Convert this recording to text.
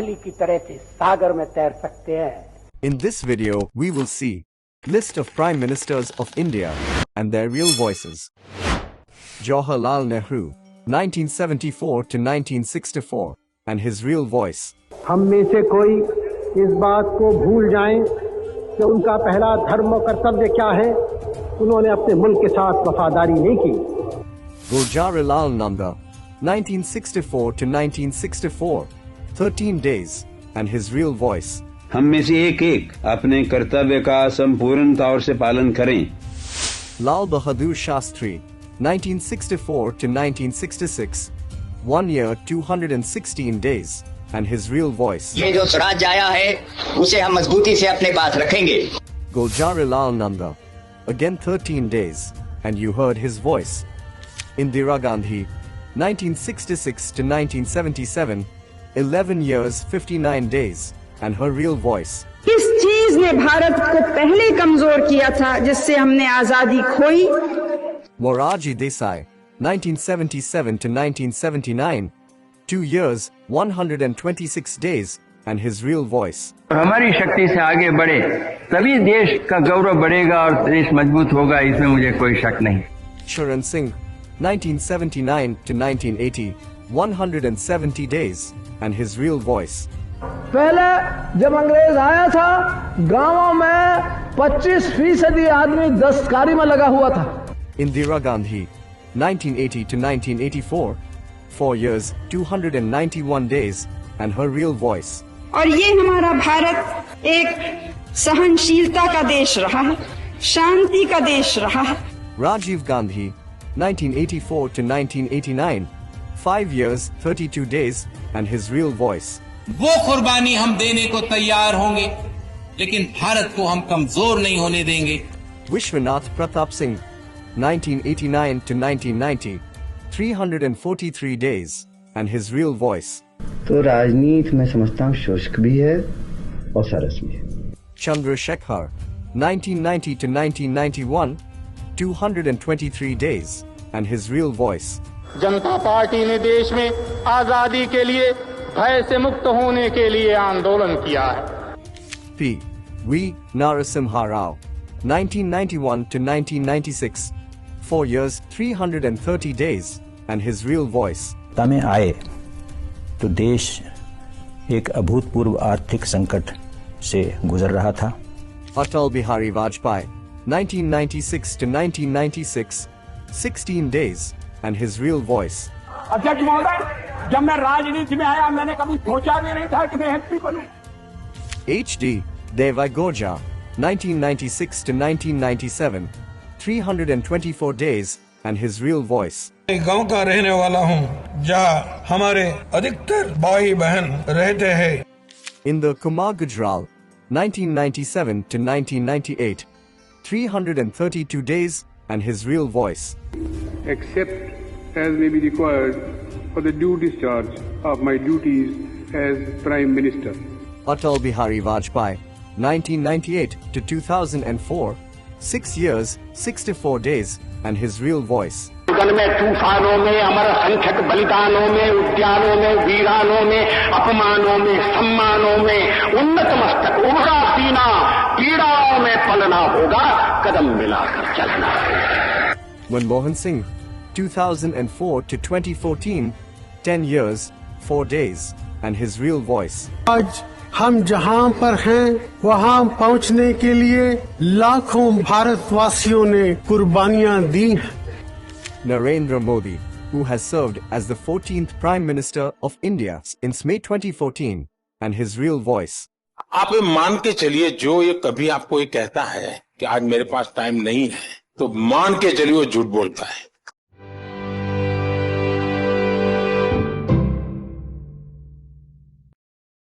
की तरह से सागर में तैर सकते हैं। In this video, we will see list of Prime Ministers of India and their real voices. Jawaharlal Nehru, 1974 to 1964, and his real voice. हम में से कोई इस बात को भूल जाएं कि उनका पहला धर्म और कर्तव्य क्या है। उन्होंने अपने मुल्क के साथ वफादारी नहीं की। Gulzarilal Nanda, 1964 to 1964, 13 days, and his real voice. हम में से एक अपने कर्तव्य का संपूर्ण तौर से पालन करें। Lal Bahadur Shastri, 1964 to 1966, 1 year 216 days, and his real voice. ये जो स्वराज आया है उसे हम मजबूती से अपने पास रखेंगे। Gulzarilal Nanda, again 13 days, and you heard his voice. Indira Gandhi, 1966 to 1977, 11 years 59 days, and her real voice. किस चीज ने भारत को पहले कमजोर किया था जिससे हमने आजादी खोई? Morarji Desai, 1977 to 1979, 2 years 126 days, and his real voice. हमारी शक्ति से आगे बढ़े तभी देश का गौरव बढ़ेगा और देश मजबूत होगा, इसमें मुझे कोई शक नहीं। Charan Singh, 1979 to 1980, 170 days, and his real voice. पहले जब अंग्रेज आया था गांवों में 25% आदमी दस्तकारी में लगा हुआ था। Indira Gandhi, 1980 to 1984, 4 years 291 days, and her real voice. और ये हमारा भारत एक सहनशीलता का देश रहा है, शांति का देश रहा है। Rajiv Gandhi, 1984 to 1989, 5 years 32 days, and his real voice. वो कुर्बानी हम देने को तैयार होंगे, लेकिन भारत को हम कमजोर नहीं होने देंगे। Vishwanath Pratap Singh, 1989 to 1990, 343 days, and his real voice. तो राजनीति में समझता हूँ शुष्क भी है और सरस भी है। Chandrasekhar, 1990 to 1991, 223 days, and his real voice. Janata party ने देश में आजादी के लिए भय से मुक्त होने के लिए आंदोलन किया है। P. V. Narasimha Rao, 1991 to 1996, 4 years 330 days, and his real voice. में आए तो देश एक अभूतपूर्व आर्थिक संकट से गुजर रहा था। Atal Bihari Vajpayee, 1996 to 1996, 16 days, and his real voice. अध्यक्ष महोदय, जब मैं राजनीति में आया मैंने कभी सोचा भी नहीं था कि मैं MP बनूं। H.D. Deva Gorja, 1996 to 1997, 324 days, and his real voice. गांव का रहने वाला हूं, जहां हमारे अधिकतर भाई बहन रहते हैं। Inder Kumar Gujral, 1997 to 1998, 332 days, and his real voice. Except as may be required for the due discharge of my duties as Prime Minister. Atal Bihari Vajpayee, 1998 to 2004, 6 years, 64 days, and his real voice. में तूफानों में अमर संख्यक बलिदानों में उद्यानों में वीरानों में अपमानों में सम्मानों में उन्नत मस्तक उभरा सीना पीड़ाओं में पलना होगा, कदम मिलाकर चलना होगा। Manmohan Singh, 2004 to 2014, 10 years, 4 days, and his real voice. आज हम जहां पर हैं वहां पहुंचने के लिए लाखों भारतवासियों ने कुर्बानियां दी हैं। Narendra Modi, who has served as the 14th Prime Minister of India since May 2014, and his real voice. आप मान के चलिए, जो ये कभी आपको ये कहता है कि आज मेरे पास टाइम नहीं है, तो मान के चलिए वो झूठ बोलता है।